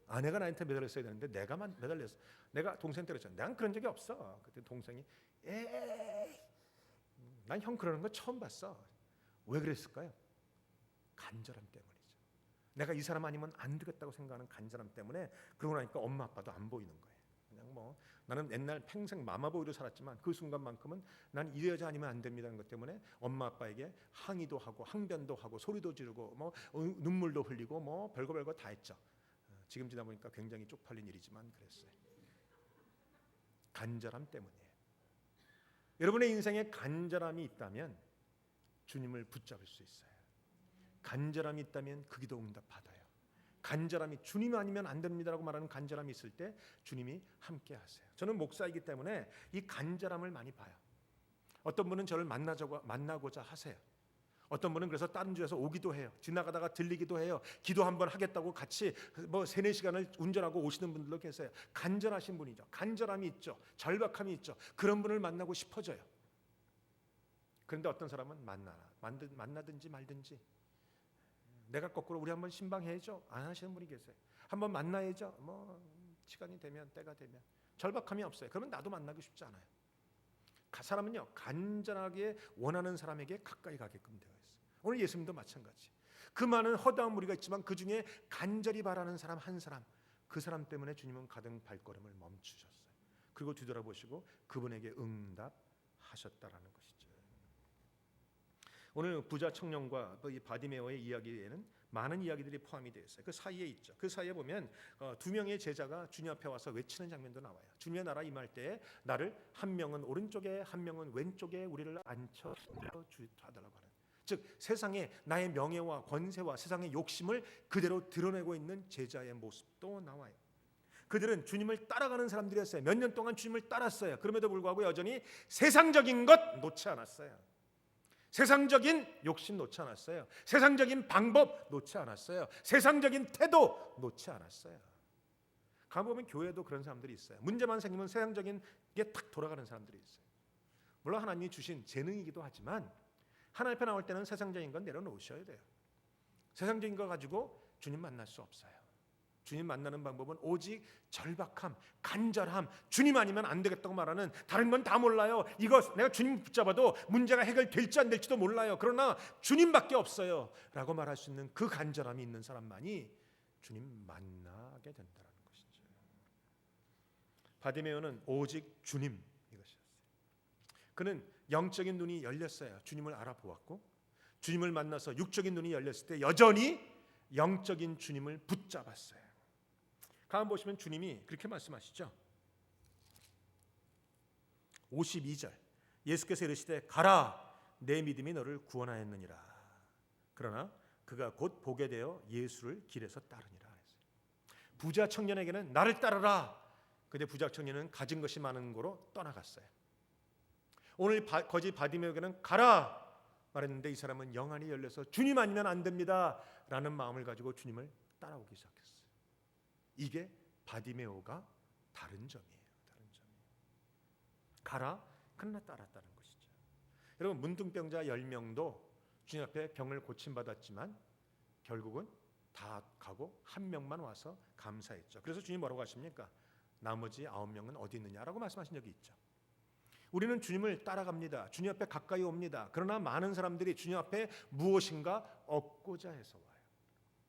아내가 나한테 매달렸어야 되는데 내가 매달렸어. 내가 동생 때렸잖아. 난 그런 적이 없어. 그때 동생이 에이, 난 형 그러는 거 처음 봤어. 왜 그랬을까요? 간절함 때문이죠. 내가 이 사람 아니면 안 되겠다고 생각하는 간절함 때문에. 그러고 나니까 엄마 아빠도 안 보이는 거예요. 그냥 나는 옛날 평생 마마보이로 살았지만 그 순간만큼은 난 이 여자 아니면 안 됩니다는 것 때문에 엄마 아빠에게 항의도 하고 항변도 하고 소리도 지르고 눈물도 흘리고 별거 다 했죠. 지금 지나 보니까 굉장히 쪽팔린 일이지만 그랬어요. 간절함 때문이에요. 여러분의 인생에 간절함이 있다면 주님을 붙잡을 수 있어요. 간절함이 있다면 그 기도 응답 받아요. 간절함이, 주님 아니면 안 됩니다라고 말하는 간절함이 있을 때 주님이 함께 하세요. 저는 목사이기 때문에 이 간절함을 많이 봐요. 어떤 분은 저를 만나고자 하세요. 어떤 분은 그래서 다른 주에서 오기도 해요. 지나가다가 들리기도 해요. 기도 한번 하겠다고 같이 3-4시간을 운전하고 오시는 분들도 계세요. 간절하신 분이죠. 간절함이 있죠. 절박함이 있죠. 그런 분을 만나고 싶어져요. 그런데 어떤 사람은 만나든지 말든지, 내가 거꾸로 우리 한번 신방해야죠, 안 하시는 분이 계세요. 한번 만나야죠, 시간이 되면, 때가 되면. 절박함이 없어요. 그러면 나도 만나고 싶지 않아요. 사람은요, 간절하게 원하는 사람에게 가까이 가게끔 되어 있어요. 오늘 예수님도 마찬가지. 그 많은 허다한 무리가 있지만 그 중에 간절히 바라는 사람 한 사람, 그 사람 때문에 주님은 가등 발걸음을 멈추셨어요. 그리고 뒤돌아보시고 그분에게 응답하셨다라는 것이죠. 오늘 부자 청년과 이 바디메오의 이야기에는 많은 이야기들이 포함이 되어 있어요. 그 사이에 있죠. 그 사이에 보면 2명의 제자가 주님 앞에 와서 외치는 장면도 나와요. 주님의 나라 임할 때에 나를 한 명은 오른쪽에 한 명은 왼쪽에 우리를 앉혀 주달라고 하는, 즉 세상에 나의 명예와 권세와 세상의 욕심을 그대로 드러내고 있는 제자의 모습도 나와요. 그들은 주님을 따라가는 사람들이었어요. 몇 년 동안 주님을 따랐어요. 그럼에도 불구하고 여전히 세상적인 것 놓지 않았어요. 세상적인 욕심 놓지 않았어요. 세상적인 방법 놓지 않았어요. 세상적인 태도 놓지 않았어요. 가보면 교회도 그런 사람들이 있어요. 문제만 생기면 세상적인 게 탁 돌아가는 사람들이 있어요. 물론 하나님이 주신 재능이기도 하지만 하나님 앞에 나올 때는 세상적인 건 내려놓으셔야 돼요. 세상적인 거 가지고 주님 만날 수 없어요. 주님 만나는 방법은 오직 절박함, 간절함, 주님 아니면 안 되겠다고 말하는, 다른 건 다 몰라요. 이거 내가 주님 붙잡아도 문제가 해결될지 안 될지도 몰라요. 그러나 주님밖에 없어요 라고 말할 수 있는 그 간절함이 있는 사람만이 주님 만나게 된다는 것이죠. 바디메오는 오직 주님 이것이었어요. 그는 영적인 눈이 열렸어요. 주님을 알아보았고 주님을 만나서 육적인 눈이 열렸을 때 여전히 영적인 주님을 붙잡았어요. 가만 보시면 주님이 그렇게 말씀하시죠. 52절 예수께서 이르시되 가라 내 믿음이 너를 구원하였느니라. 그러나 그가 곧 보게 되어 예수를 길에서 따르니라. 부자 청년에게는 나를 따르라. 근데 부자 청년은 가진 것이 많은 거로 떠나갔어요. 오늘 거지 바디메오에게는 가라 말했는데 이 사람은 영안이 열려서 주님 아니면 안 됩니다 라는 마음을 가지고 주님을 따라오기 시작했어요. 이게 바디메오가 다른 점이에요. 가라 그러나 따랐다는 것이죠. 여러분 문둥병자 10명도 주님 앞에 병을 고침받았지만 결국은 다 가고 한 명만 와서 감사했죠. 그래서 주님 뭐라고 하십니까? 나머지 9명은 어디 있느냐라고 말씀하신 적이 있죠. 우리는 주님을 따라갑니다. 주님 앞에 가까이 옵니다. 그러나 많은 사람들이 주님 앞에 무엇인가 얻고자 해서 와요.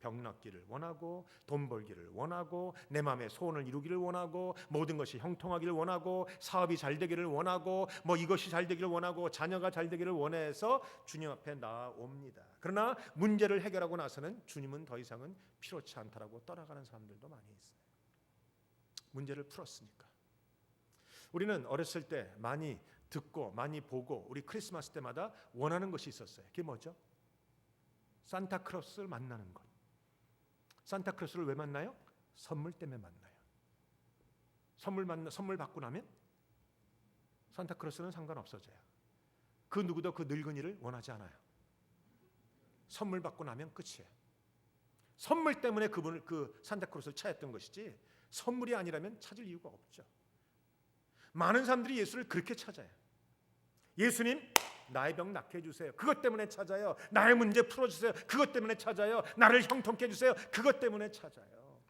병 낫기를 원하고 돈 벌기를 원하고 내 마음의 소원을 이루기를 원하고 모든 것이 형통하기를 원하고 사업이 잘 되기를 원하고 뭐 이것이 잘 되기를 원하고 자녀가 잘 되기를 원해서 주님 앞에 나옵니다. 그러나 문제를 해결하고 나서는 주님은 더 이상은 필요치 않다라고 떠나가는 사람들도 많이 있어요. 문제를 풀었으니까. 우리는 어렸을 때 많이 듣고 많이 보고 우리 크리스마스 때마다 원하는 것이 있었어요. 그게 뭐죠? 산타크로스를 만나는 것. 산타크로스를 왜 만나요? 선물 때문에 만나요. 선물 받고 나면 산타크로스는 상관없어져요. 그 누구도 그 늙은이를 원하지 않아요. 선물 받고 나면 끝이에요. 선물 때문에 그 산타크로스를 찾았던 것이지 선물이 아니라면 찾을 이유가 없죠. 많은 사람들이 예수를 그렇게 찾아요. 예수님 나의 병 낫게 해주세요. 그것 때문에 찾아요. 나의 문제 풀어주세요. 그것 때문에 찾아요. 나를 형통케 해주세요. 그것 때문에 찾아요.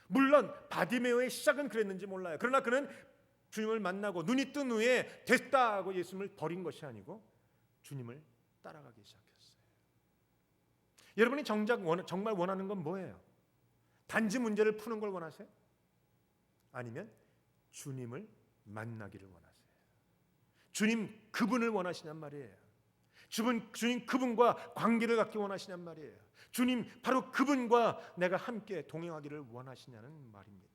물론 바디메오의 시작은 그랬는지 몰라요. 그러나 그는 주님을 만나고 눈이 뜬 후에 됐다고 예수님을 버린 것이 아니고 주님을 따라가기 시작했어요. 여러분이 정말 원하는 건 뭐예요? 단지 문제를 푸는 걸 원하세요? 아니면 주님을 만나기를 원하세요? 주님 그분을 원하시냔 말이에요. 주님 그분과 관계를 갖기 원하시냔 말이에요. 주님 바로 그분과 내가 함께 동행하기를 원하시냐는 말입니다.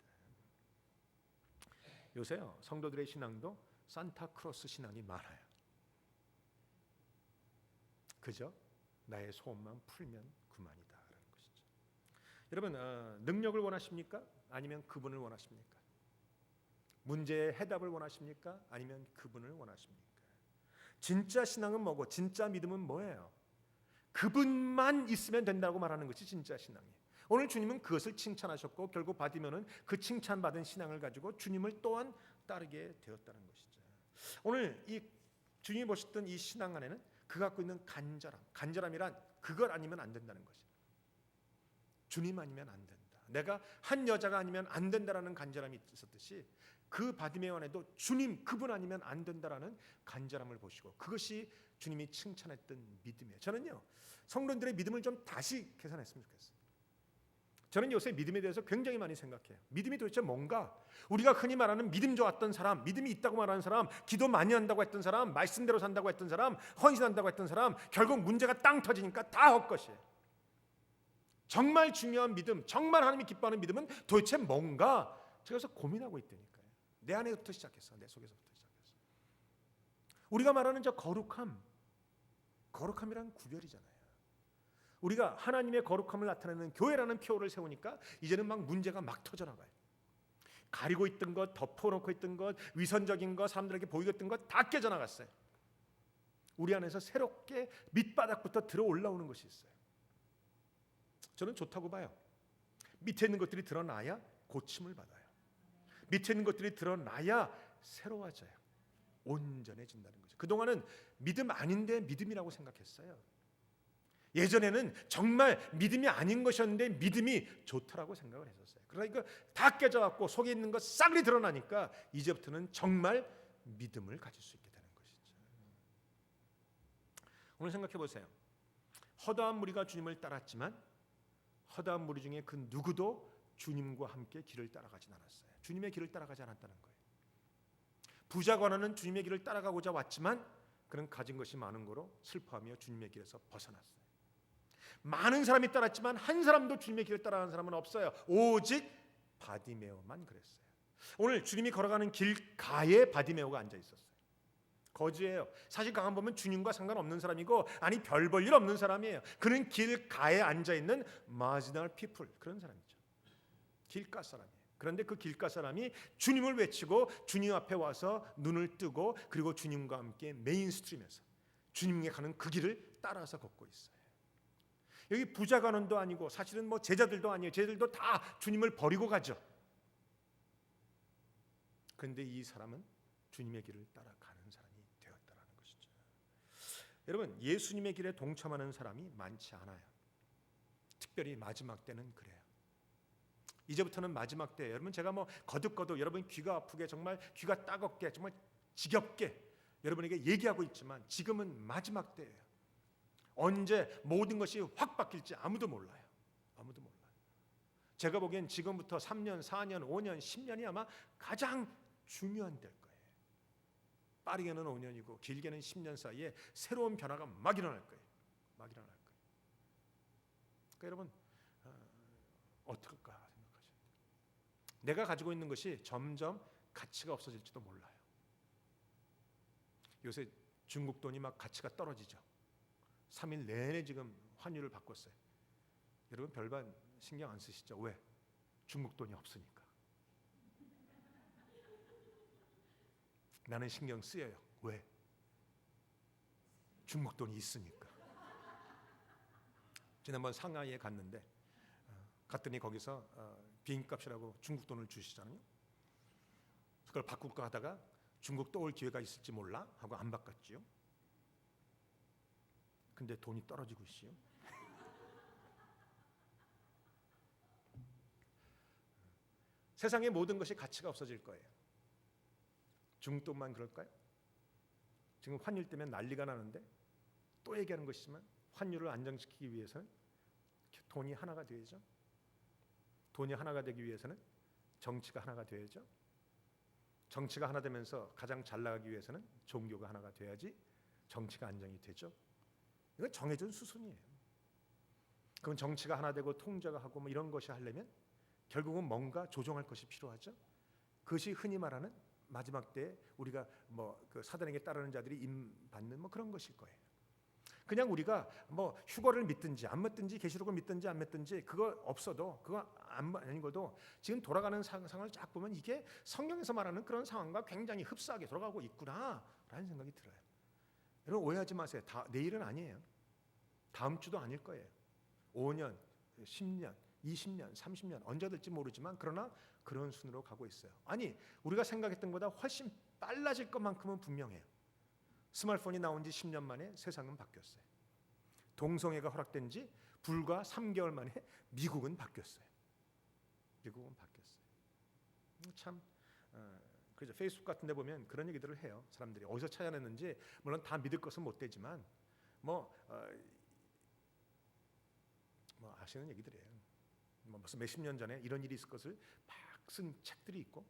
요새요 성도들의 신앙도 산타크로스 신앙이 많아요. 그저 나의 소원만 풀면 그만이다라는 것이죠. 여러분 능력을 원하십니까? 아니면 그분을 원하십니까? 문제의 해답을 원하십니까? 아니면 그분을 원하십니까? 진짜 신앙은 뭐고 진짜 믿음은 뭐예요? 그분만 있으면 된다고 말하는 것이 진짜 신앙이에요. 오늘 주님은 그것을 칭찬하셨고 결국 바디메오는 그 칭찬받은 신앙을 가지고 주님을 또한 따르게 되었다는 것이죠. 오늘 이 주님이 보셨던 이 신앙 안에는 그 갖고 있는 간절함이란 그걸 아니면 안 된다는 것이에요. 주님 아니면 안 된다. 내가 한 여자가 아니면 안 된다라는 간절함이 있었듯이 그 바디메오 안에도 주님 그분 아니면 안 된다라는 간절함을 보시고 그것이 주님이 칭찬했던 믿음이에요. 저는요 성도들의 믿음을 좀 다시 계산했으면 좋겠어요. 저는 요새 믿음에 대해서 굉장히 많이 생각해요. 믿음이 도대체 뭔가? 우리가 흔히 말하는 믿음 좋았던 사람, 믿음이 있다고 말하는 사람, 기도 많이 한다고 했던 사람, 말씀대로 산다고 했던 사람, 헌신한다고 했던 사람, 결국 문제가 땅 터지니까 다 헛것이에요. 정말 중요한 믿음, 정말 하나님이 기뻐하는 믿음은 도대체 뭔가? 제가 그래서 고민하고 있다니까요. 내 안에부터 시작했어. 내 속에서부터 시작했어. 우리가 말하는 저 거룩함이란 구별이잖아요. 우리가 하나님의 거룩함을 나타내는 교회라는 표를 세우니까 이제는 막 문제가 막 터져나가요. 가리고 있던 것, 덮어놓고 있던 것, 위선적인 것, 사람들에게 보이고 있던 것 다 깨져나갔어요. 우리 안에서 새롭게 밑바닥부터 들어 올라오는 것이 있어요. 저는 좋다고 봐요. 밑에 있는 것들이 드러나야 고침을 받아요. 밑에 있는 것들이 드러나야 새로워져요. 온전해진다는 거죠. 그동안은 믿음 아닌데 믿음이라고 생각했어요. 예전에는 정말 믿음이 아닌 것이었는데 믿음이 좋다라고 생각을 했었어요. 그러니까 다 깨져갖고 속에 있는 것 싹이 드러나니까 이제부터는 정말 믿음을 가질 수 있게 되는 것이죠. 오늘 생각해 보세요. 허다한 무리가 주님을 따랐지만 허다한 무리 중에 그 누구도 주님과 함께 길을 따라가진 않았어요. 주님의 길을 따라가지 않았다는 거예요. 부자 관원은 주님의 길을 따라가고자 왔지만 그는 가진 것이 많은 거로 슬퍼하며 주님의 길에서 벗어났어요. 많은 사람이 따랐지만 한 사람도 주님의 길을 따라가는 사람은 없어요. 오직 바디메오만 그랬어요. 오늘 주님이 걸어가는 길가에 바디메오가 앉아 있었어요. 거지예요. 사실 가만 보면 주님과 상관없는 사람이고 아니 별 볼 일 없는 사람이에요. 그는 길가에 앉아 있는 마지널 피플, 그런 사람이죠. 길가 사람이에요. 그런데 그 길가 사람이 주님을 외치고 주님 앞에 와서 눈을 뜨고 그리고 주님과 함께 메인스트림에서 주님께 가는 그 길을 따라서 걷고 있어요. 여기 부자 관원도 아니고 사실은 뭐 제자들도 아니에요. 제자들도 다 주님을 버리고 가죠. 그런데 이 사람은 주님의 길을 따라가는 사람이 되었다라는 것이죠. 여러분, 예수님의 길에 동참하는 사람이 많지 않아요. 특별히 마지막 때는 그래요. 이제부터는 마지막 때 여러분 제가 뭐 거듭거듭 여러분 귀가 아프게 정말 귀가 따갑게 정말 지겹게 여러분에게 얘기하고 있지만 지금은 마지막 때예요. 언제 모든 것이 확 바뀔지 아무도 몰라요. 아무도 몰라요. 제가 보기엔 지금부터 3년, 4년, 5년, 10년이 아마 가장 중요한 때일 거예요. 빠르게는 5년이고 길게는 10년 사이에 새로운 변화가 막 일어날 거예요. 막 일어날 거예요. 그러니까 여러분 어떨까 생각하셔야 돼요. 내가 가지고 있는 것이 점점 가치가 없어질지도 몰라요. 요새 중국 돈이 막 가치가 떨어지죠. 3일 내내 지금 환율을 바꿨어요. 여러분 별반 신경 안 쓰시죠? 왜? 중국 돈이 없으니까. 나는 신경 쓰여요. 왜? 중국 돈이 있으니까. 지난번 상하이에 갔는데 갔더니 거기서 비행값이라고 중국 돈을 주시잖아요. 그걸 바꿀까 하다가 중국 또 올 기회가 있을지 몰라 하고 안 바꿨지요. 근데 돈이 떨어지고 있어요. 세상의 모든 것이 가치가 없어질 거예요. 중국돈만 그럴까요? 지금 환율 때문에 난리가 나는데 또 얘기하는 것이지만 환율을 안정시키기 위해서는 돈이 하나가 되야죠. 돈이 하나가 되기 위해서는 정치가 하나가 되야죠. 정치가 하나 되면서 가장 잘 나가기 위해서는 종교가 하나가 돼야지 정치가 안정이 되죠. 이건 정해진 수순이에요. 그럼 정치가 하나 되고 통제가 하고 뭐 이런 것이 하려면 결국은 뭔가 조정할 것이 필요하죠. 그것이 흔히 말하는 마지막 때에 우리가 뭐 그 사단에게 따르는 자들이 임 받는 뭐 그런 것일 거예요. 그냥 우리가 뭐 휴거를 믿든지 안 믿든지 계시록을 믿든지 안 믿든지 그거 없어도 그거 아니고도 지금 돌아가는 상황을 쫙 보면 이게 성경에서 말하는 그런 상황과 굉장히 흡사하게 돌아가고 있구나라는 생각이 들어요. 여러분 오해하지 마세요. 내일은 아니에요. 다음 주도 아닐 거예요. 5년, 10년, 20년, 30년 언제 될지 모르지만 그러나 그런 순으로 가고 있어요. 아니 우리가 생각했던 것보다 훨씬 빨라질 것만큼은 분명해요. 스마트폰이 나온 지 10년 만에 세상은 바뀌었어요. 동성애가 허락된 지 불과 3개월 만에 미국은 바뀌었어요. 미국은 바뀌었어요. 참 그죠. 페이스북 같은 데 보면 그런 얘기들을 해요. 사람들이 어디서 찾아냈는지 물론 다 믿을 것은 못 되지만 뭐 아시는 얘기들이에요. 뭐 벌써 몇십 년 전에 이런 일이 있을 것을 막 쓴 책들이 있고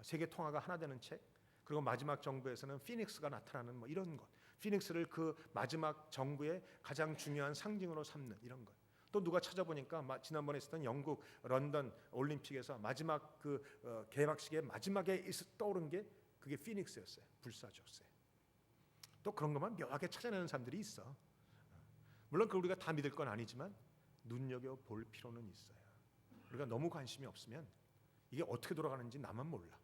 세계 통화가 하나 되는 책, 그리고 마지막 정부에서는 피닉스가 나타나는 뭐 이런 것, 피닉스를 그 마지막 정부의 가장 중요한 상징으로 삼는 이런 것. 또 누가 찾아보니까 지난번에 있었던 영국 런던 올림픽에서 마지막 그 개막식의 마지막에 떠오른 게 그게 피닉스였어요. 불사조세. 또 그런 것만 묘하게 찾아내는 사람들이 있어. 물론 그 우리가 다 믿을 건 아니지만 눈여겨 볼 필요는 있어요. 우리가 너무 관심이 없으면 이게 어떻게 돌아가는지 나만 몰라.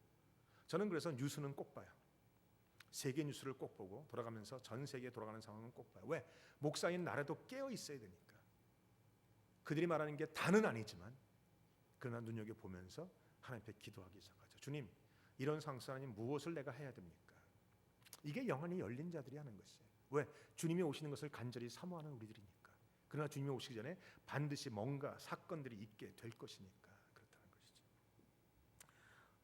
저는 그래서 뉴스는 꼭 봐요. 세계 뉴스를 꼭 보고 돌아가면서 전 세계에 돌아가는 상황은 꼭 봐요. 왜? 목사인 나라도 깨어 있어야 되니까. 그들이 말하는 게 다는 아니지만 그러나 눈여겨보면서 하나님 앞에 기도하기 시작하죠. 주님, 이런 상황 하나님 무엇을 내가 해야 됩니까? 이게 영안이 열린 자들이 하는 것이에요. 왜? 주님이 오시는 것을 간절히 사모하는 우리들이니까. 그러나 주님이 오시기 전에 반드시 뭔가 사건들이 있게 될 것이니까 그렇다는 것이죠.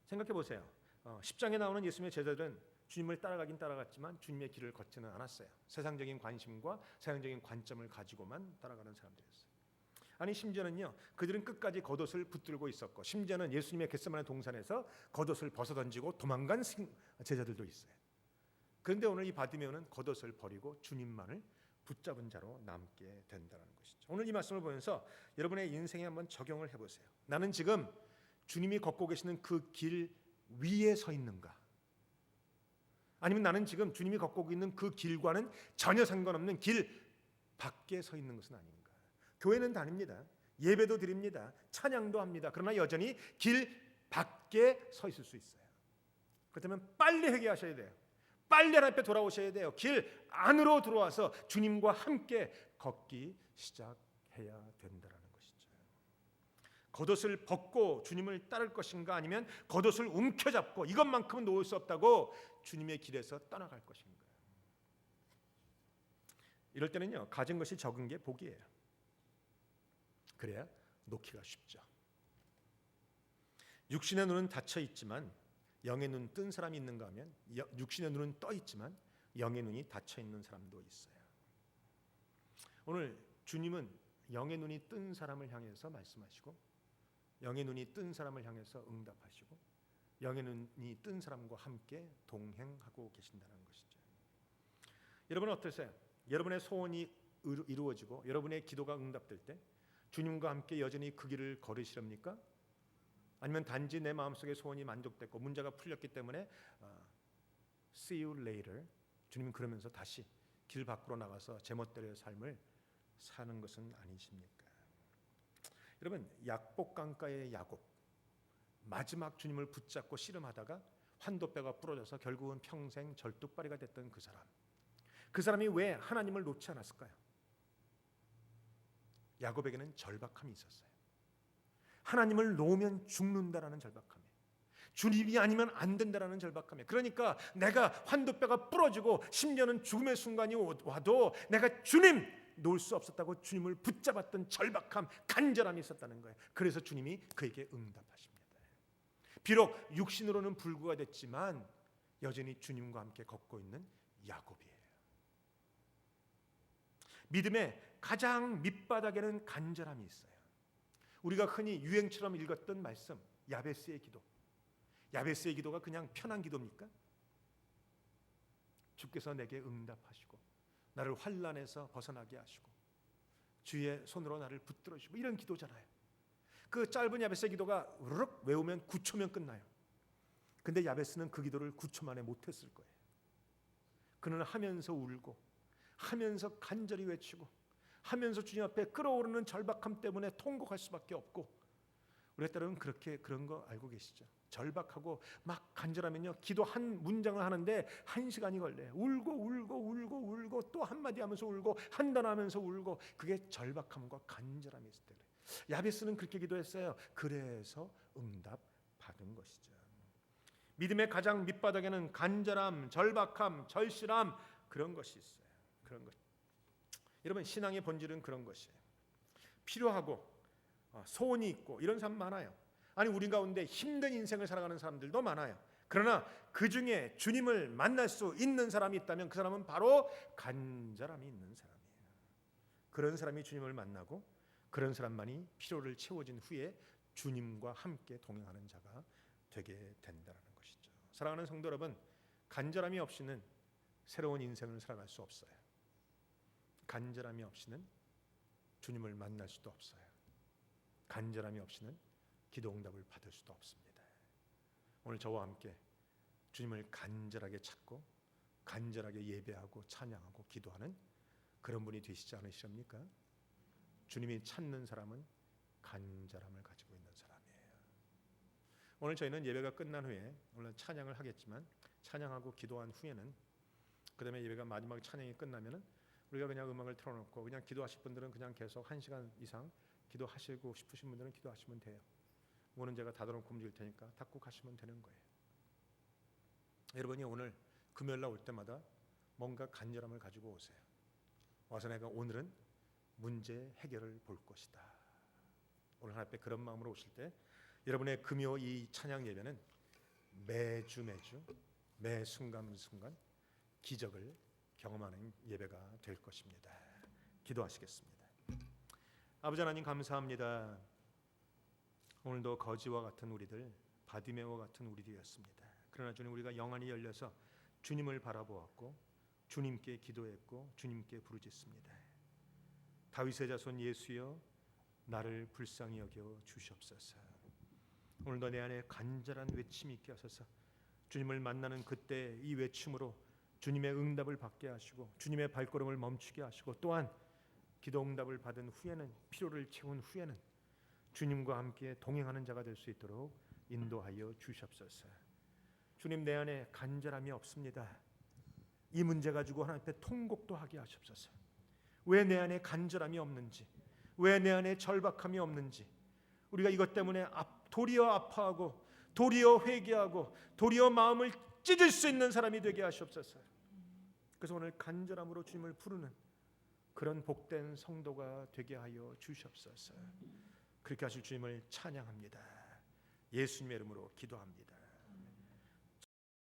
생각해 보세요. 10장에 나오는 예수님의 제자들은 주님을 따라가긴 따라갔지만 주님의 길을 걷지는 않았어요. 세상적인 관심과 세상적인 관점을 가지고만 따라가는 사람들이었어요. 아니 심지어는요, 그들은 끝까지 겉옷을 붙들고 있었고, 심지어는 예수님의 겟세마네 동산에서 겉옷을 벗어던지고 도망간 제자들도 있어요. 그런데 오늘 이 바디메오는 겉옷을 버리고 주님만을 붙잡은 자로 남게 된다는 것이죠. 오늘 이 말씀을 보면서 여러분의 인생에 한번 적용을 해보세요. 나는 지금 주님이 걷고 계시는 그 길 위에 서 있는가? 아니면 나는 지금 주님이 걷고 있는 그 길과는 전혀 상관없는 길 밖에 서 있는 것은 아닌가? 교회는 다닙니다. 예배도 드립니다. 찬양도 합니다. 그러나 여전히 길 밖에 서 있을 수 있어요. 그렇다면 빨리 회개하셔야 돼요. 빨리 하나님 앞에 돌아오셔야 돼요. 길 안으로 들어와서 주님과 함께 걷기 시작해야 된다는 것이죠. 겉옷을 벗고 주님을 따를 것인가, 아니면 겉옷을 움켜잡고 이것만큼은 놓을 수 없다고 주님의 길에서 떠나갈 것인가. 이럴 때는요, 가진 것이 적은 게 복이에요. 그래야 놓기가 쉽죠. 육신의 눈은 닫혀 있지만 영의 눈 뜬 사람이 있는가 하면, 육신의 눈은 떠 있지만 영의 눈이 닫혀 있는 사람도 있어요. 오늘 주님은 영의 눈이 뜬 사람을 향해서 말씀하시고, 영의 눈이 뜬 사람을 향해서 응답하시고, 영의 눈이 뜬 사람과 함께 동행하고 계신다는 것이죠. 여러분 어떠세요? 여러분의 소원이 이루어지고 여러분의 기도가 응답될 때 주님과 함께 여전히 그 길을 걸으시렵니까? 아니면 단지 내 마음속의 소원이 만족됐고 문제가 풀렸기 때문에 see you later, 주님은 그러면서 다시 길 밖으로 나가서 제멋대로의 삶을 사는 것은 아니십니까? 여러분, 약복강가의 야곱, 마지막 주님을 붙잡고 씨름하다가 환도뼈가 부러져서 결국은 평생 절뚝발이가 됐던 그 사람이 왜 하나님을 놓지 않았을까요? 야곱에게는 절박함이 있었어요. 하나님을 놓으면 죽는다라는 절박함에, 주님이 아니면 안 된다라는 절박함에, 그러니까 내가 환도뼈가 부러지고 심지어는 죽음의 순간이 와도 내가 주님 놓을 수 없었다고 주님을 붙잡았던 절박함, 간절함이 있었다는 거예요. 그래서 주님이 그에게 응답하십니다. 비록 육신으로는 불구가 됐지만 여전히 주님과 함께 걷고 있는 야곱이에요. 믿음의 가장 밑바닥에는 간절함이 있어요. 우리가 흔히 유행처럼 읽었던 말씀, 야베스의 기도. 야베스의 기도가 그냥 편한 기도입니까? 주께서 내게 응답하시고 나를 환난에서 벗어나게 하시고 주의 손으로 나를 붙들어 주시고, 이런 기도잖아요. 그 짧은 야베스의 기도가 우르륵 외우면 9초면 끝나요. 근데 야베스는 그 기도를 9초 만에 못했을 거예요. 그는 하면서 울고 하면서 간절히 외치고 하면서 주님 앞에 끓어오르는 절박함 때문에 통곡할 수밖에 없고, 우리 딸은 그런 거 알고 계시죠? 절박하고 막 간절하면요, 기도 한 문장을 하는데 1시간이 걸려요. 울고 또 한마디 하면서 울고 한 단어 하면서 울고, 그게 절박함과 간절함이 있을 때 그래요. 야베스는 그렇게 기도했어요. 그래서 응답 받은 것이죠. 믿음의 가장 밑바닥에는 간절함, 절박함, 절실함, 그런 것이 있어요. 그런 것. 여러분, 신앙의 본질은 그런 것이에요. 필요하고 소원이 있고 이런 사람 많아요. 아니, 우리 가운데 힘든 인생을 살아가는 사람들도 많아요. 그러나 그 중에 주님을 만날 수 있는 사람이 있다면 그 사람은 바로 간절함이 있는 사람이에요. 그런 사람이 주님을 만나고 그런 사람만이 필요를 채워진 후에 주님과 함께 동행하는 자가 되게 된다는 것이죠. 사랑하는 성도 여러분, 간절함이 없이는 새로운 인생을 살아갈 수 없어요. 간절함이 없이는 주님을 만날 수도 없어요. 간절함이 없이는 기도 응답을 받을 수도 없습니다. 오늘 저와 함께 주님을 간절하게 찾고 간절하게 예배하고 찬양하고 기도하는 그런 분이 되시지 않으시렵니까? 주님이 찾는 사람은 간절함을 가지고 있는 사람이에요. 오늘 저희는 예배가 끝난 후에 물론 찬양을 하겠지만, 찬양하고 기도한 후에는, 그 다음에 예배가 마지막 찬양이 끝나면은 우리가 그냥 음악을 틀어놓고 그냥 기도하실 분들은 그냥 계속 1시간 이상 기도하시고 싶으신 분들은 기도하시면 돼요. 문은 제가 닫아놓고 움직일 테니까 닫고 가시면 되는 거예요. 여러분이 오늘 금요일날 올 때마다 뭔가 간절함을 가지고 오세요. 와서 내가 오늘은 문제 해결을 볼 것이다. 오늘 하나님 앞에 그런 마음으로 오실 때 여러분의 금요 이 찬양 예배는 매주 매 순간순간 기적을 경험하는 예배가 될 것입니다. 기도하시겠습니다. 아버지 하나님 감사합니다. 오늘도 거지와 같은 우리들, 바디메오와 같은 우리들이었습니다. 그러나 주님, 우리가 영안이 열려서 주님을 바라보았고 주님께 기도했고 주님께 부르짖습니다. 다윗의 자손 예수여, 나를 불쌍히 여겨 주시옵소서. 오늘도 내 안에 간절한 외침이 있게 하소서. 주님을 만나는 그때 이 외침으로 주님의 응답을 받게 하시고 주님의 발걸음을 멈추게 하시고 또한 기도 응답을 받은 후에는, 필요를 채운 후에는 주님과 함께 동행하는 자가 될 수 있도록 인도하여 주시옵소서. 주님, 내 안에 간절함이 없습니다. 이 문제 가지고 하나님 앞에 통곡도 하게 하시옵소서. 왜 내 안에 간절함이 없는지, 왜 내 안에 절박함이 없는지, 우리가 이것 때문에 도리어 아파하고 도리어 회개하고 도리어 마음을 찢을 수 있는 사람이 되게 하시옵소서. 그래서 오늘 간절함으로 주님을 부르는 그런 복된 성도가 되게 하여 주시옵소서. 그렇게 하실 주님을 찬양합니다. 예수님의 이름으로 기도합니다.